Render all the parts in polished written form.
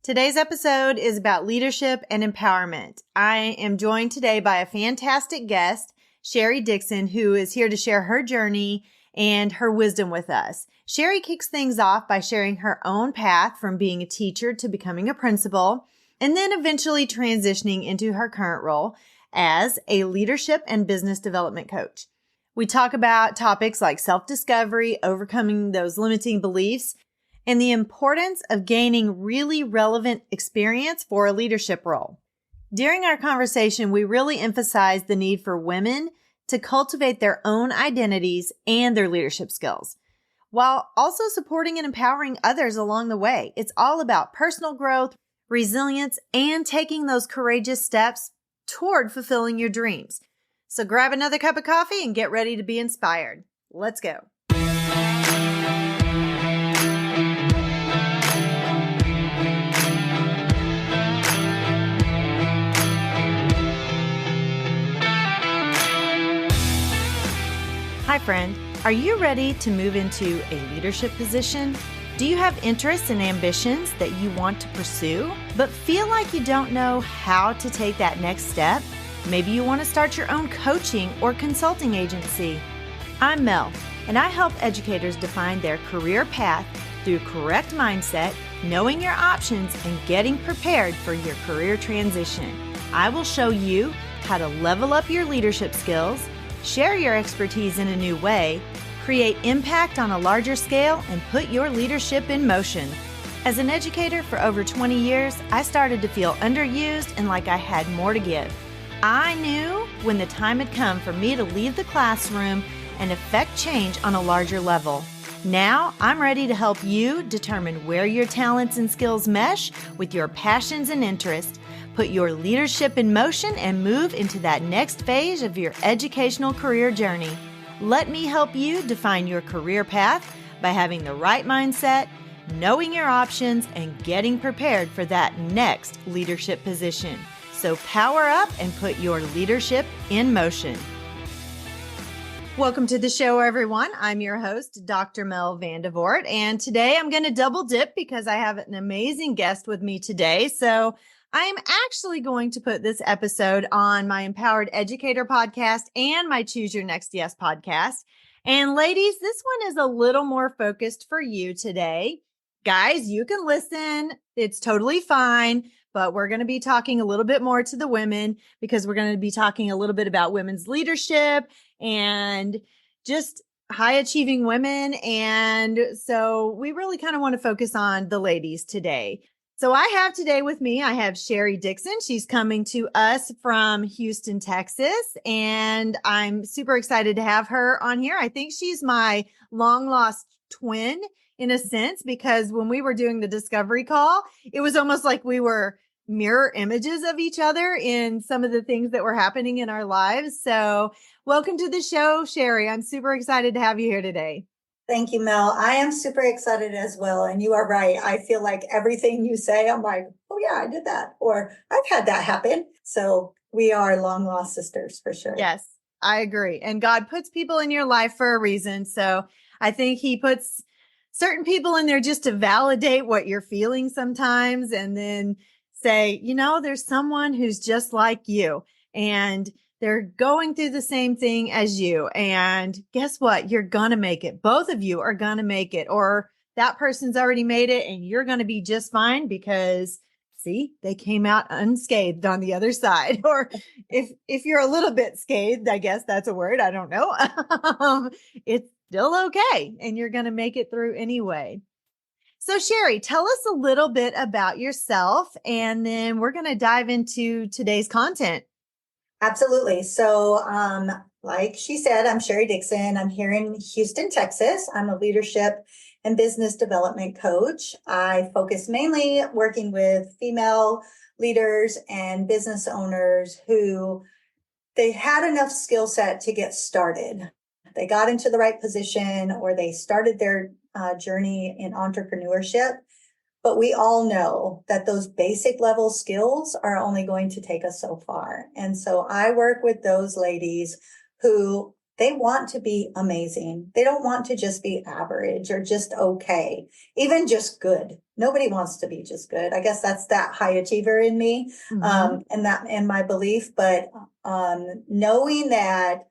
Today's episode is about leadership and empowerment. I am joined today by a fantastic guest, Cheri Dixon, who is here to share her journey and her wisdom with us. Cheri kicks things off by sharing her own path from being a teacher to becoming a principal, and then eventually transitioning into her current role as a leadership and business development coach. We talk about topics like self-discovery, overcoming those limiting beliefs, and the importance of gaining really relevant experience for a leadership role. During our conversation, we really emphasized the need for women to cultivate their own identities and their leadership skills, while also supporting and empowering others along the way. It's all about personal growth, resilience, and taking those courageous steps toward fulfilling your dreams. So grab another cup of coffee and get ready to be inspired. Let's go. Hi, friend. Are you ready to move into a leadership position? Do you have interests and ambitions that you want to pursue, but feel like you don't know how to take that next step? Maybe you want to start your own coaching or consulting agency. I'm Mel, and I help educators define their career path through correct mindset, knowing your options, and getting prepared for your career transition. I will show you how to level up your leadership skills, share your expertise in a new way, create impact on a larger scale, and put your leadership in motion. As an educator for over 20 years, I started to feel underused and like I had more to give. I knew when the time had come for me to leave the classroom and affect change on a larger level. Now, I'm ready to help you determine where your talents and skills mesh with your passions and interests. Put your leadership in motion and move into that next phase of your educational career journey. Let me help you define your career path by having the right mindset, knowing your options, and getting prepared for that next leadership position. So power up and put your leadership in motion. Welcome to the show, everyone. I'm your host, Dr. Mel Vandevort, and today I'm going to double dip because I have an amazing guest with me today. So I'm actually going to put this episode on my Empowered Educator podcast and my Choose Your Next Yes podcast. And ladies, this one is a little more focused for you today. Guys, you can listen. It's totally fine. But we're going to be talking a little bit more to the women because we're going to be talking a little bit about women's leadership and just high achieving women. And so we really kind of want to focus on the ladies today. So I have today with me, I have Cheri Dixon. She's coming to us from Houston, Texas, and I'm super excited to have her on here. I think she's my long lost twin in a sense, because when we were doing the discovery call, it was almost like we were mirror images of each other in some of the things that were happening in our lives. So welcome to the show, Cheri. I'm super excited to have you here today. Thank you, Mel. I am super excited as well. And you are right. I feel like everything you say, I'm like, oh yeah, I did that. Or I've had that happen. So we are long lost sisters for sure. Yes, I agree. And God puts people in your life for a reason. So I think he puts certain people in there just to validate what you're feeling sometimes. And then say, there's someone who's just like you and they're going through the same thing as you. And guess what? You're going to make it. Both of you are going to make it, or that person's already made it and you're going to be just fine because see, they came out unscathed on the other side. Or if you're a little bit scathed, I guess that's a word. I don't know. It's still okay. And you're going to make it through anyway. So Cheri, tell us a little bit about yourself, and then we're going to dive into today's content. Absolutely. So, like she said, I'm Cheri Dixon. I'm here in Houston, Texas. I'm a leadership and business development coach. I focus mainly working with female leaders and business owners who they had enough skill set to get started. They got into the right position or they started their journey in entrepreneurship. But we all know that those basic level skills are only going to take us so far. And so I work with those ladies who They want to be amazing. They don't want to just be average or just okay, even just good. Nobody wants to be just good. I guess that's that high achiever in me, and my belief. But knowing that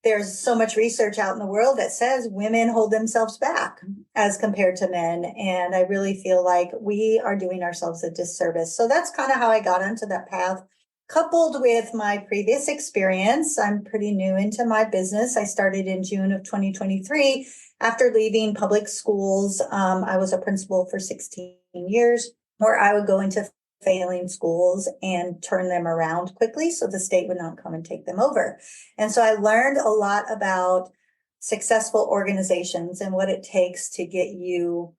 there's so much research out in the world that says women hold themselves back as compared to men. And I really feel like we are doing ourselves a disservice. So that's kind of how I got onto that path. Coupled with my previous experience, I'm pretty new into my business. I started in June of 2023. After leaving public schools, I was a principal for 16 years, where I would go into failing schools and turn them around quickly so the state would not come and take them over. And so I learned a lot about successful organizations and what it takes to get you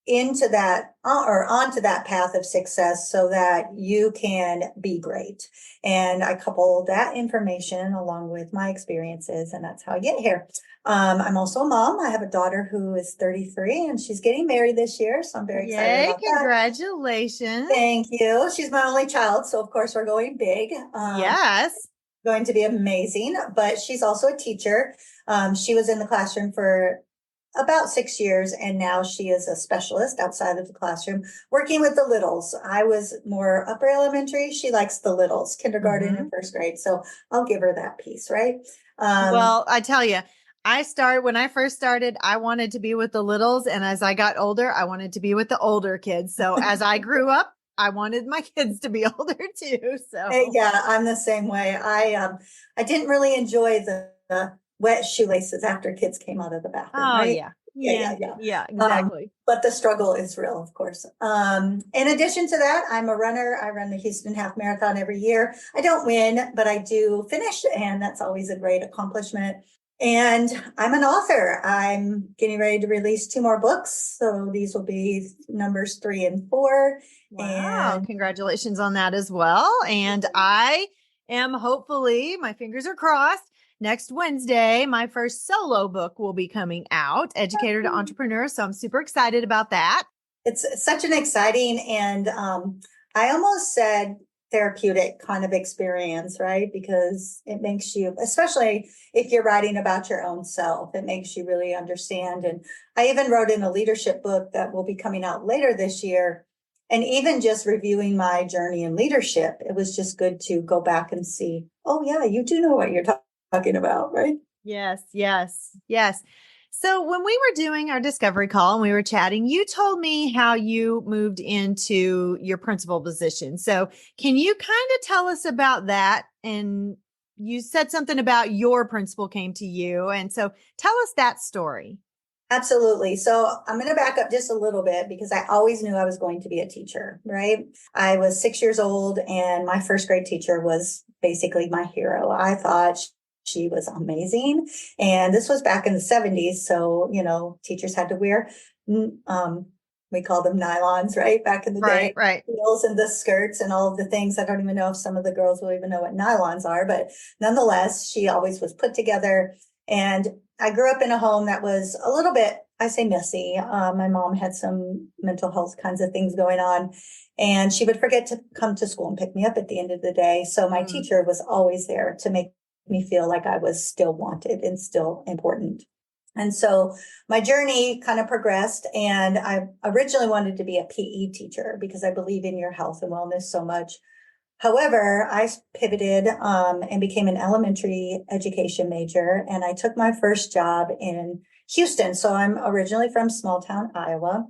into that or onto that path of success so that you can be great. And I couple that information along with my experiences, and that's how I get here. I'm also a mom. I have a daughter who is 33 and she's getting married this year. So I'm very excited about that. Congratulations. Thank you. She's my only child. So of course we're going big. Yes. Going to be amazing, but she's also a teacher. She was in the classroom for about 6 years, and now she is a specialist outside of the classroom working with the littles. I was more upper elementary. She likes the littles, kindergarten and first grade. So I'll give her that piece, right? Well, I tell you, when I first started, I wanted to be with the littles. And as I got older, I wanted to be with the older kids. So as I grew up, I wanted my kids to be older too. So yeah, I'm the same way. I didn't really enjoy the wet shoelaces after kids came out of the bathroom, right? Yeah, exactly. But the struggle is real, of course. In addition to that, I'm a runner. I run the Houston Half Marathon every year. I don't win, but I do finish, and that's always a great accomplishment. And I'm an author. I'm getting ready to release 2 more books. So these will be numbers 3 and 4. Wow. Congratulations on that as well. And I am hopefully, my fingers are crossed, next Wednesday, my first solo book will be coming out, Educator to Entrepreneur. So I'm super excited about that. It's such an exciting and I almost said therapeutic kind of experience, right? Because it makes you, especially if you're writing about your own self, it makes you really understand. And I even wrote in a leadership book that will be coming out later this year. And even just reviewing my journey in leadership, it was just good to go back and see, oh yeah, you do know what you're talking about, right? Yes. So when we were doing our discovery call and we were chatting, you told me how you moved into your principal position. So can you kind of tell us about that? And you said something about your principal came to you. And so tell us that story. Absolutely. So I'm going to back up just a little bit because I always knew I was going to be a teacher, right? I was 6 years old and my first grade teacher was basically my hero. I thought she was amazing. And this was back in the 70s. So, teachers had to wear, we call them nylons, right? Back in the day, right. Heels and the skirts and all of the things. I don't even know if some of the girls will even know what nylons are, but nonetheless, she always was put together. And I grew up in a home that was a little bit, I say messy. My mom had some mental health kinds of things going on, and she would forget to come to school and pick me up at the end of the day. So my teacher was always there to make me feel like I was still wanted and still important. And so my journey kind of progressed, and I originally wanted to be a PE teacher because I believe in your health and wellness so much. However, I pivoted and became an elementary education major, and I took my first job in Houston. So I'm originally from small town Iowa,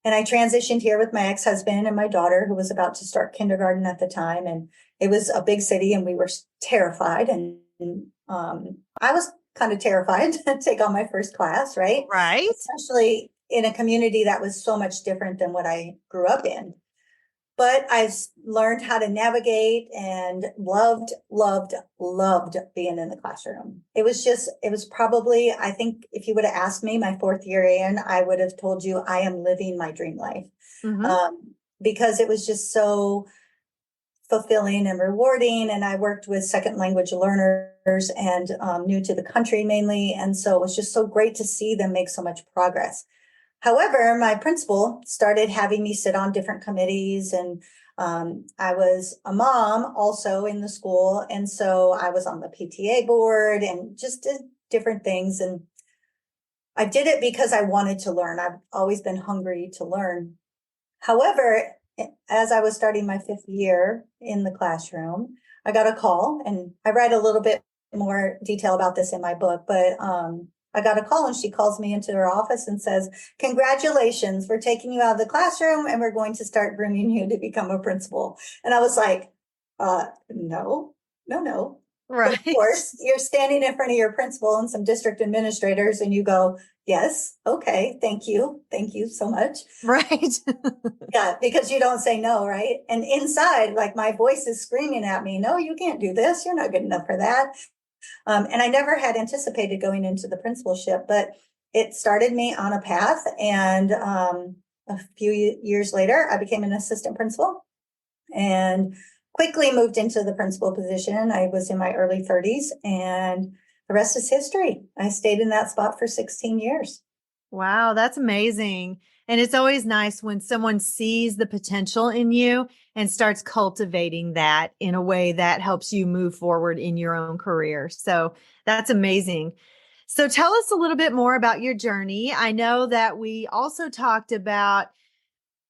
and I transitioned here with my ex-husband and my daughter, who was about to start kindergarten at the time. And it was a big city, and we were terrified. And I was kind of terrified to take on my first class, right? Right. Especially in a community that was so much different than what I grew up in. But I've learned how to navigate and loved being in the classroom. It was probably, I think if you would have asked me my 4th year in, I would have told you I am living my dream life. Because it was just so fulfilling and rewarding. And I worked with second language learners and new to the country mainly. And so it was just so great to see them make so much progress. However, my principal started having me sit on different committees, and I was a mom also in the school. And so I was on the PTA board and just did different things. And I did it because I wanted to learn. I've always been hungry to learn. However, as I was starting my 5th year in the classroom, I got a call, and I write a little bit more detail about this in my book, but I got a call, and she calls me into her office and says, "Congratulations, we're taking you out of the classroom and we're going to start grooming you to become a principal." And I was like, no, no, no. But of Right. course, you're standing in front of your principal and some district administrators, and you go, "Yes, okay, thank you. Thank you so much." Right. Yeah, because you don't say no, right? And inside, like, my voice is screaming at me, "No, you can't do this. You're not good enough for that." And I never had anticipated going into the principalship, but it started me on a path. And a few years later, I became an assistant principal and quickly moved into the principal position. I was in my early 30s, and the rest is history. I stayed in that spot for 16 years. Wow, that's amazing. And it's always nice when someone sees the potential in you and starts cultivating that in a way that helps you move forward in your own career. So that's amazing. So tell us a little bit more about your journey. I know that we also talked about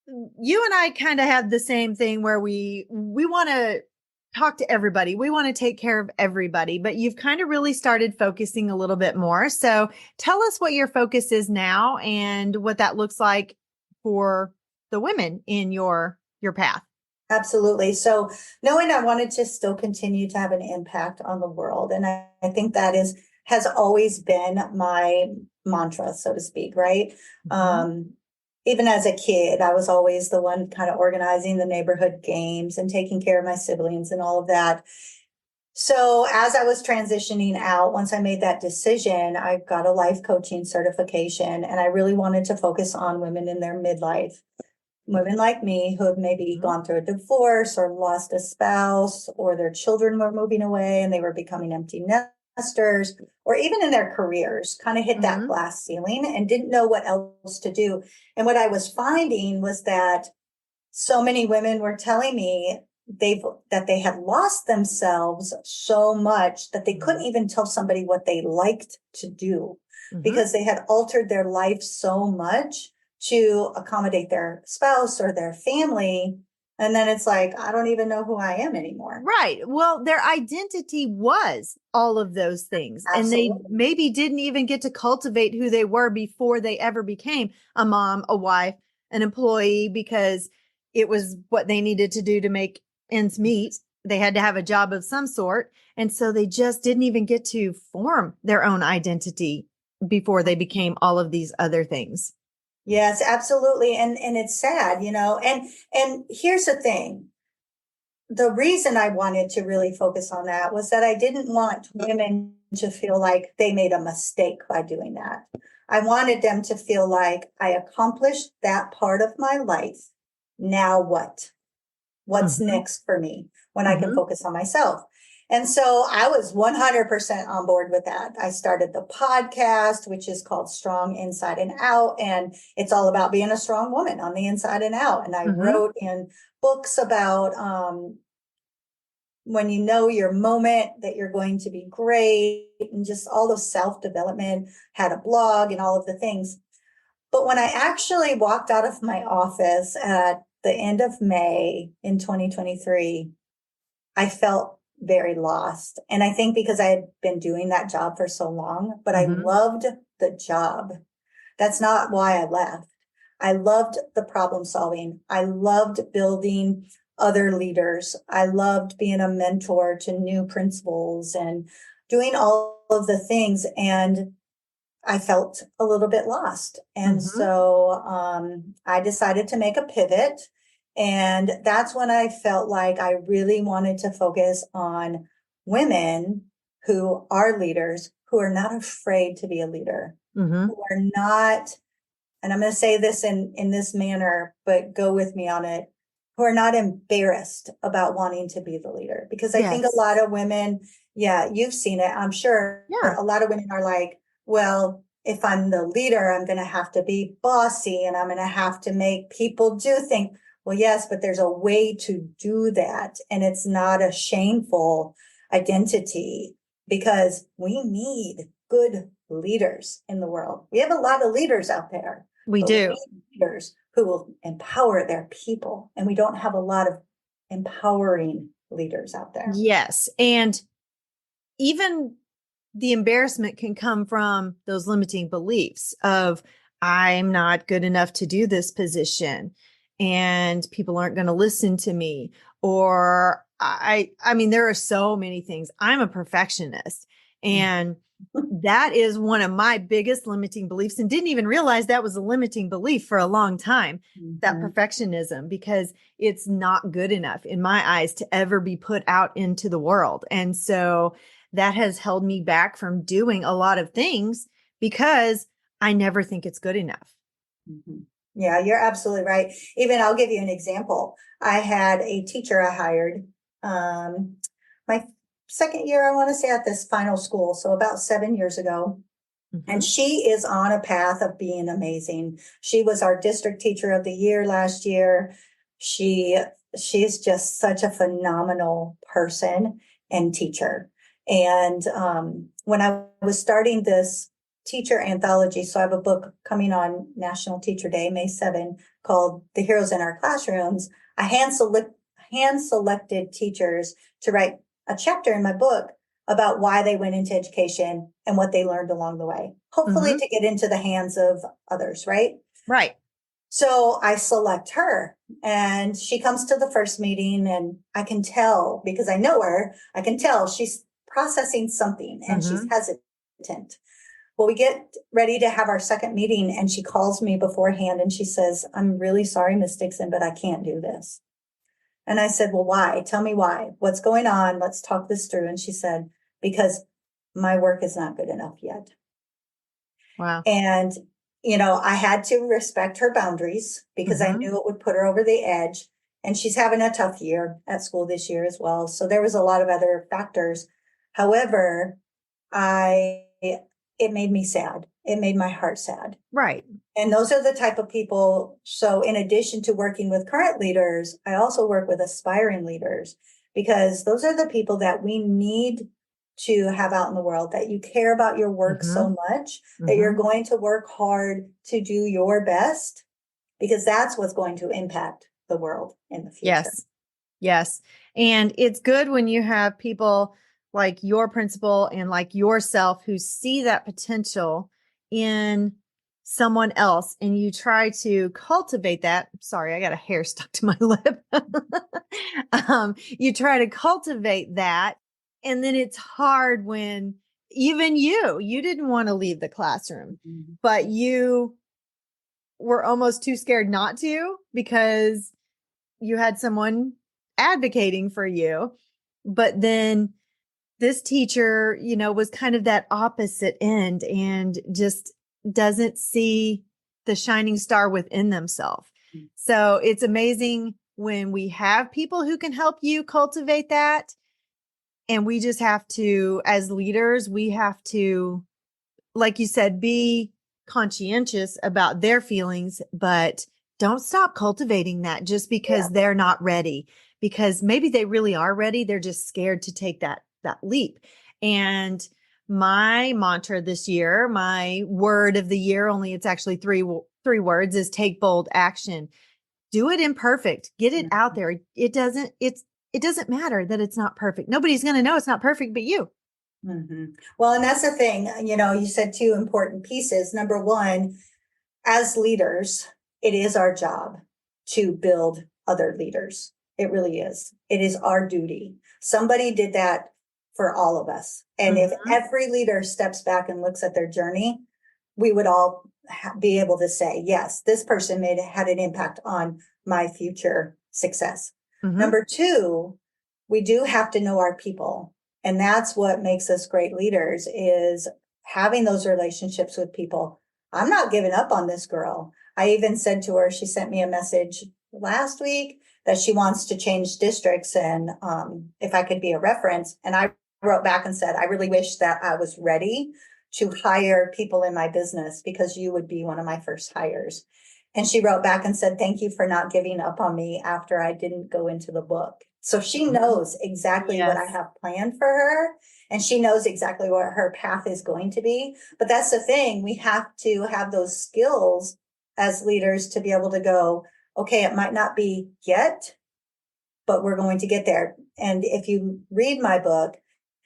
you and I kind of have the same thing where we want to talk to everybody. We want to take care of everybody, but you've kind of really started focusing a little bit more. So tell us what your focus is now and what that looks like for the women in your path. Absolutely. So knowing I wanted to still continue to have an impact on the world. And I think that has always been my mantra, so to speak, right? Mhm. Even as a kid, I was always the one kind of organizing the neighborhood games and taking care of my siblings and all of that. So as I was transitioning out, once I made that decision, I got a life coaching certification, and I really wanted to focus on women in their midlife. Women like me who have maybe Mhm. gone through a divorce or lost a spouse, or their children were moving away and they were becoming empty nesters, or even in their careers, kind of hit that Mhm. glass ceiling and didn't know what else to do. And what I was finding was that so many women were telling me that they had lost themselves so much that they couldn't even tell somebody what they liked to do, Mhm. because they had altered their life so much to accommodate their spouse or their family. And then it's like, I don't even know who I am anymore. Right. Well, their identity was all of those things, and they Absolutely. maybe didn't even get to cultivate who they were before they ever became a mom, a wife, an employee, because it was what they needed to do to make ends meet. They had to have a job of some sort. And so they just didn't even get to form their own identity before they became all of these other things. Yes, absolutely. And it's sad, and here's the thing. The reason I wanted to really focus on that was that I didn't want women to feel like they made a mistake by doing that. I wanted them to feel like I accomplished that part of my life. Now what? What's Mhm. next for me when I can Mhm. focus on myself? And so I was 100% on board with that. I started the podcast, which is called Strong Inside and Out. And it's all about being a strong woman on the inside and out. And I Mhm. wrote in books about when you know your moment that you're going to be great, and just all the self-development, had a blog and all of the things. But when I actually walked out of my office at the end of May in 2023, I felt very lost. And I think because I had been doing that job for so long, but I Mhm. loved the job. That's not why I left. I loved the problem solving. I loved building other leaders. I loved being a mentor to new principals and doing all of the things. And I felt a little bit lost. And Mhm. so I decided to make a pivot. And that's when I felt like I really wanted to focus on women who are leaders, who are not afraid to be a leader, Mhm. who are not, and I'm going to say this in this manner, but go with me on it, who are not embarrassed about wanting to be the leader. Because I think a Yes. lot of women, yeah, you've seen it, I'm sure Yeah. a lot of women are like, well, if I'm the leader, I'm going to have to be bossy and I'm going to have to make people do things. Well, yes, but there's a way to do that. And it's not a shameful identity because we need good leaders in the world. We have a lot of leaders out there. We but do. We need leaders who will empower their people. And we don't have a lot of empowering leaders out there. Yes. And even the embarrassment can come from those limiting beliefs of, I'm not good enough to do this position and people aren't going to listen to me. Or I mean, there are so many things. I'm a perfectionist, and that is one of my biggest limiting beliefs, and didn't even realize that was a limiting belief for a long time, that perfectionism, because it's not good enough in my eyes to ever be put out into the world. And so that has held me back from doing a lot of things because I never think it's good enough. Yeah, you're absolutely right. Even I'll give you an example. I had a teacher I hired, my second year, I want to say, at this final school. So about 7 years ago. And she is on a path of being amazing. She was our district teacher of the year last year. She's just such a phenomenal person and teacher. And when I was starting this teacher anthology, so I have a book coming on National Teacher Day, May 7, called The Heroes in Our Classrooms. I hand selected teachers to write a chapter in my book about why they went into education and what they learned along the way, hopefully to get into the hands of others, right? Right. So I select her, and she comes to the first meeting, and I can tell, because I know her, I can tell she's processing something and she's hesitant. Well, we get ready to have our second meeting, and she calls me beforehand and she says, I'm really sorry, Miss Dixon, but I can't do this. And I said, well, why? Tell me why. What's going on? Let's talk this through. And she said, because my work is not good enough yet. Wow. And, I had to respect her boundaries because I knew it would put her over the edge. And she's having a tough year at school this year as well. So there was a lot of other factors. However, it made me sad. It made my heart sad. Right. And those are the type of people. So in addition to working with current leaders, I also work with aspiring leaders, because those are the people that we need to have out in the world, that you care about your work so much that you're going to work hard to do your best, because that's what's going to impact the world in the future. Yes. Yes. And it's good when you have people like your principal and like yourself who see that potential in someone else, and you try to cultivate that. Sorry, I got a hair stuck to my lip. You try to cultivate that. And then it's hard when even you didn't want to leave the classroom, but you were almost too scared not to because you had someone advocating for you. But then this teacher, was kind of that opposite end and just doesn't see the shining star within themselves. So it's amazing when we have people who can help you cultivate that. And we just have to, as leaders, we have to, like you said, be conscientious about their feelings, but don't stop cultivating that just because they're not ready, because maybe they really are ready. They're just scared to take that leap. And my mantra this year, my word of the year, only it's actually three words, is take bold action. Do it imperfect. Get it out there. It doesn't matter that it's not perfect. Nobody's going to know it's not perfect but you. Well, and that's the thing, you said two important pieces. Number one, as leaders, it is our job to build other leaders. It really is. It is our duty. Somebody did that for all of us. And if every leader steps back and looks at their journey, we would all be able to say, yes, this person had an impact on my future success. Number two, we do have to know our people. And that's what makes us great leaders, is having those relationships with people. I'm not giving up on this girl. I even said to her, she sent me a message last week that she wants to change districts, and if I could be a reference. And I wrote back and said, I really wish that I was ready to hire people in my business because you would be one of my first hires. And she wrote back and said, thank you for not giving up on me after I didn't go into the book. So she knows exactly what I Yes. have planned for her, and she knows exactly what her path is going to be. But that's the thing. We have to have those skills as leaders to be able to go, okay, it might not be yet, but we're going to get there. And if you read my book,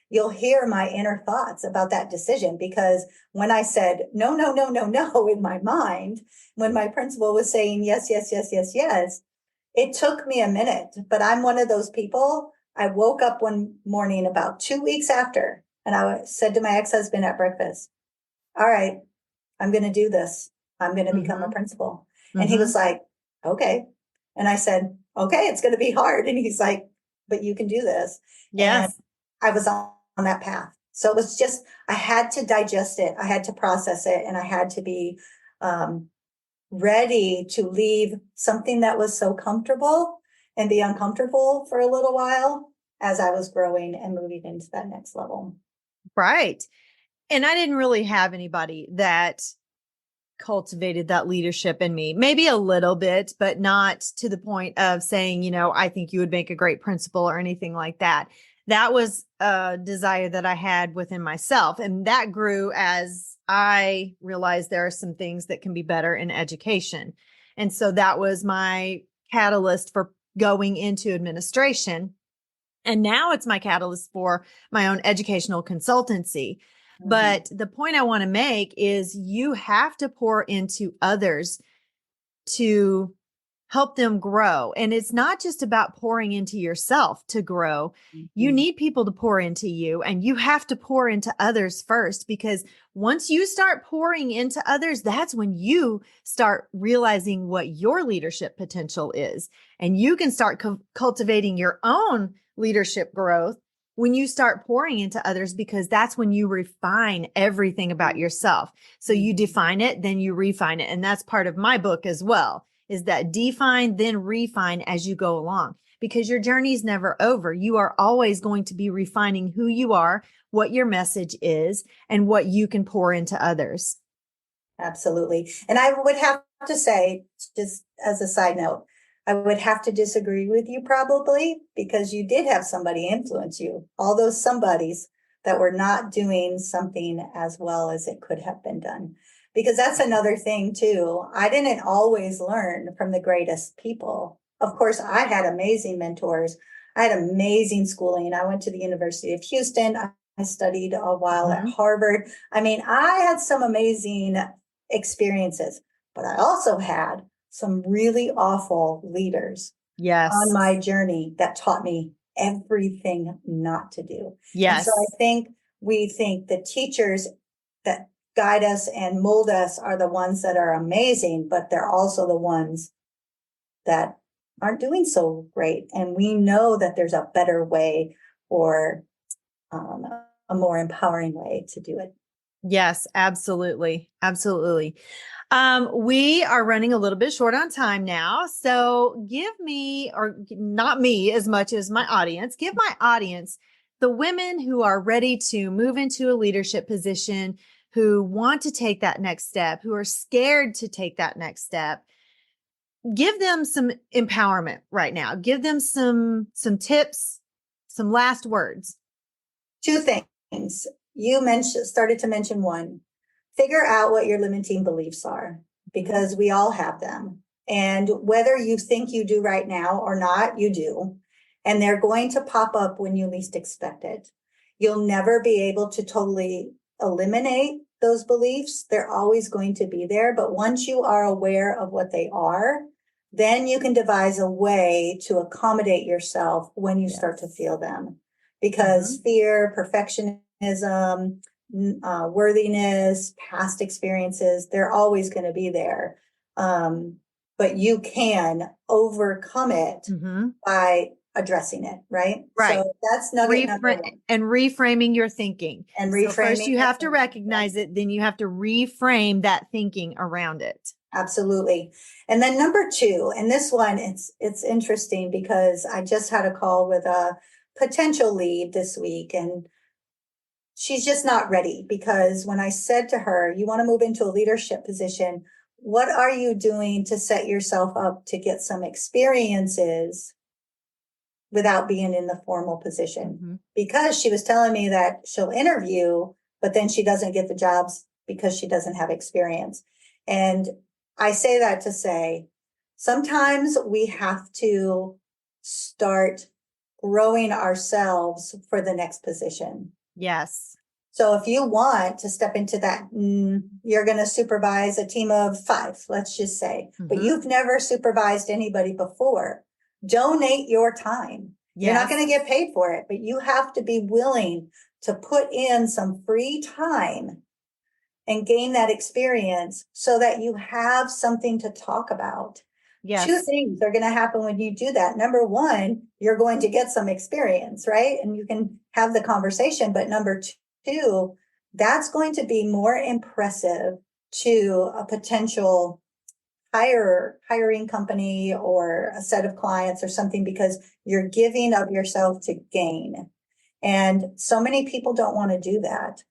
you'll hear my inner thoughts about that decision, because when I said no, no, no, no, no in my mind, when my principal was saying yes, yes, yes, yes, yes, it took me a minute. But I'm one of those people. I woke up one morning about 2 weeks after, and I said to my ex-husband at breakfast, all right, I'm going to do this. I'm going to become a Mm-hmm. principal. And he Mm-hmm. was like, okay. And I said, okay, it's going to be hard. And he's like, but you can do this. And Yes. I was on that path. So it was just, I had to digest it. I had to process it, and I had to be ready to leave something that was so comfortable and be uncomfortable for a little while as I was growing and moving into that next level. Right. And I didn't really have anybody that cultivated that leadership in me. Maybe a little bit, but not to the point of saying, I think you would make a great principal or anything like that. That was a desire that I had within myself. And that grew as I realized there are some things that can be better in education. And so that was my catalyst for going into administration. And now it's my catalyst for my own educational consultancy. But the point I want to make is you have to pour into others to help them grow. And it's not just about pouring into yourself to grow. You Mm-hmm. need people to pour into you, and you have to pour into others first, because once you start pouring into others, that's when you start realizing what your leadership potential is. And you can start cultivating your own leadership growth when you start pouring into others, because that's when you refine everything about yourself. So you define it, then you refine it. And that's part of my book as well, is that define, then refine as you go along, because your journey is never over. You are always going to be refining who you are, what your message is, and what you can pour into others. Absolutely. And I would have to say, just as a side note, I would have to disagree with you probably, because you did have somebody influence you, all those somebodies that were not doing something as well as it could have been done. Because that's another thing too. I didn't always learn from the greatest people. Of course, I had amazing mentors. I had amazing schooling. I went to the University of Houston. I studied a while at Harvard. I mean, I had some amazing experiences, but I also had some really awful leaders on Yes. my journey that taught me everything not to do. And so I Yes. think we think the teachers that guide us and mold us are the ones that are amazing, but they're also the ones that aren't doing so great. And we know that there's a better way, or a more empowering way to do it. Yes, absolutely. Absolutely. We are running a little bit short on time now. So give me, or not me as much as my audience, give my audience, the women who are ready to move into a leadership position, who want to take that next step, who are scared to take that next step. Give them some empowerment right now. Give them some tips, some last words. Two things. You started to mention one. Figure out what your limiting beliefs are, because we all have them. And whether you think you do right now or not, you do. And they're going to pop up when you least expect it. You'll never be able to totally eliminate those beliefs. They're always going to be there. But once you are aware of what they are, then you can devise a way to accommodate yourself when you start to feel them. Because fear, perfectionism, worthiness, past experiences, they're always going to be there. But you can overcome it by addressing it, right? Right. So that's nugget number one. And reframing your thinking. And So first reframing you your have to thinking. recognize it, then you have to reframe that thinking around it. Absolutely. And then number two, and this one, it's interesting because I just had a call with a potential lead this week, and she's just not ready, because when I said to her, you want to move into a leadership position, what are you doing to set yourself up to get some experiences without being in the formal position? Mm-hmm. Because she was telling me that she'll interview, but then she doesn't get the jobs because she doesn't have experience. And I say that to say, sometimes we have to start growing ourselves for the next position. Yes. So if you want to step into that, you're going to supervise a team of 5, let's just say, but you've never supervised anybody before. Donate your time. You're not going to get paid for it, but you have to be willing to put in some free time and gain that experience so that you have something to talk about. Yes. 2 things are going to happen when you do that. Number one, you're going to get some experience, right? And you can have the conversation. But number two, that's going to be more impressive to a potential hiring company or a set of clients or something, because you're giving of yourself to gain. And so many people don't want to do that.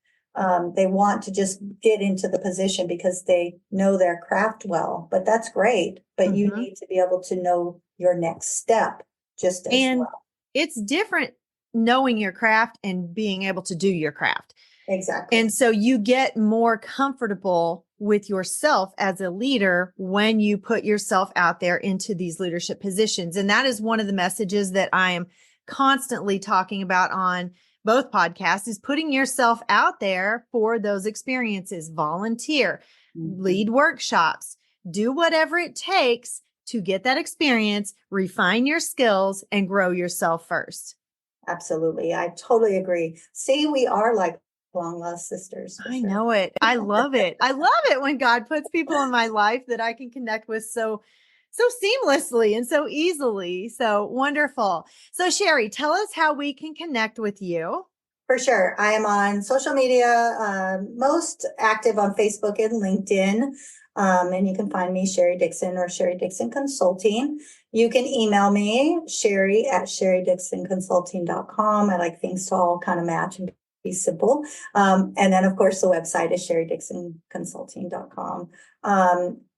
They want to just get into the position because they know their craft well, but that's great. But you need to be able to know your next step just as well. It's different knowing your craft and being able to do your craft. Exactly. And so you get more comfortable with yourself as a leader when you put yourself out there into these leadership positions. And that is one of the messages that I am constantly talking about on both podcasts, is putting yourself out there for those experiences. Volunteer, lead workshops, do whatever it takes to get that experience, refine your skills, and grow yourself first. Absolutely. I totally agree. See, we are like long lost sisters. I know it. I love it. I love it when God puts people in my life that I can connect with so seamlessly and so easily. So wonderful. So Cheri, tell us how we can connect with you. For sure. I am on social media, most active on Facebook and LinkedIn. And you can find me Cheri Dixon or Cheri Dixon Consulting. You can email me, Cheri at CheriDixonConsulting.com. I like things to all kind of match and be simple. And then of course the website is CheriDixonConsulting.com.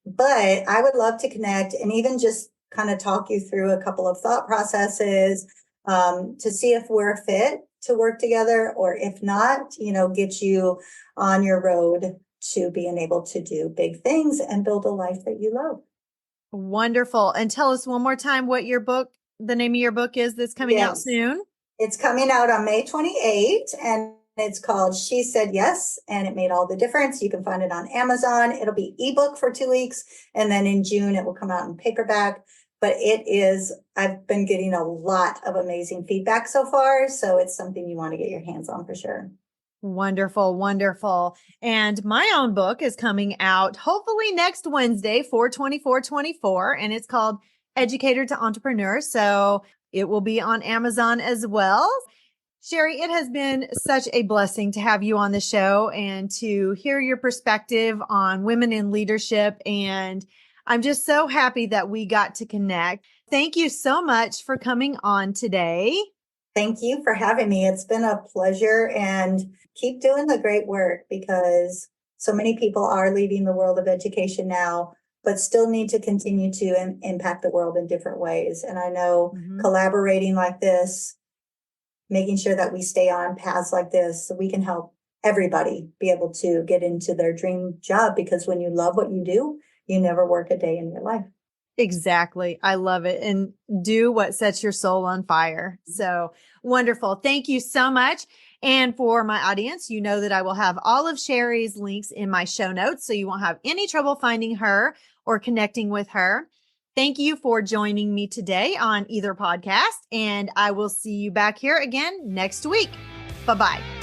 But I would love to connect and even just kind of talk you through a couple of thought processes, to see if we're a fit to work together, or if not, get you on your road to being able to do big things and build a life that you love. Wonderful. And tell us one more time what the name of your book is that's coming out soon. It's coming out on May 28th, and it's called She Said Yes, and it made all the difference. You can find it on Amazon. It'll be ebook for 2 weeks, and then in June it will come out in paperback. But I've been getting a lot of amazing feedback so far, so it's something you want to get your hands on for sure. Wonderful, wonderful. And my own book is coming out hopefully next Wednesday, 4/24/24, and it's called Educator to Entrepreneur. So it will be on Amazon as well. Cheri, it has been such a blessing to have you on the show and to hear your perspective on women in leadership. And I'm just so happy that we got to connect. Thank you so much for coming on today. Thank you for having me. It's been a pleasure, and keep doing the great work, because so many people are leaving the world of education now, but still need to continue to impact the world in different ways. And I know collaborating like this, making sure that we stay on paths like this, so we can help everybody be able to get into their dream job, because when you love what you do, you never work a day in your life. Exactly. I love it. And do what sets your soul on fire. So wonderful. Thank you so much. And for my audience, you know that I will have all of Cheri's links in my show notes, so you won't have any trouble finding her or connecting with her. Thank you for joining me today on either podcast, and I will see you back here again next week. Bye-bye.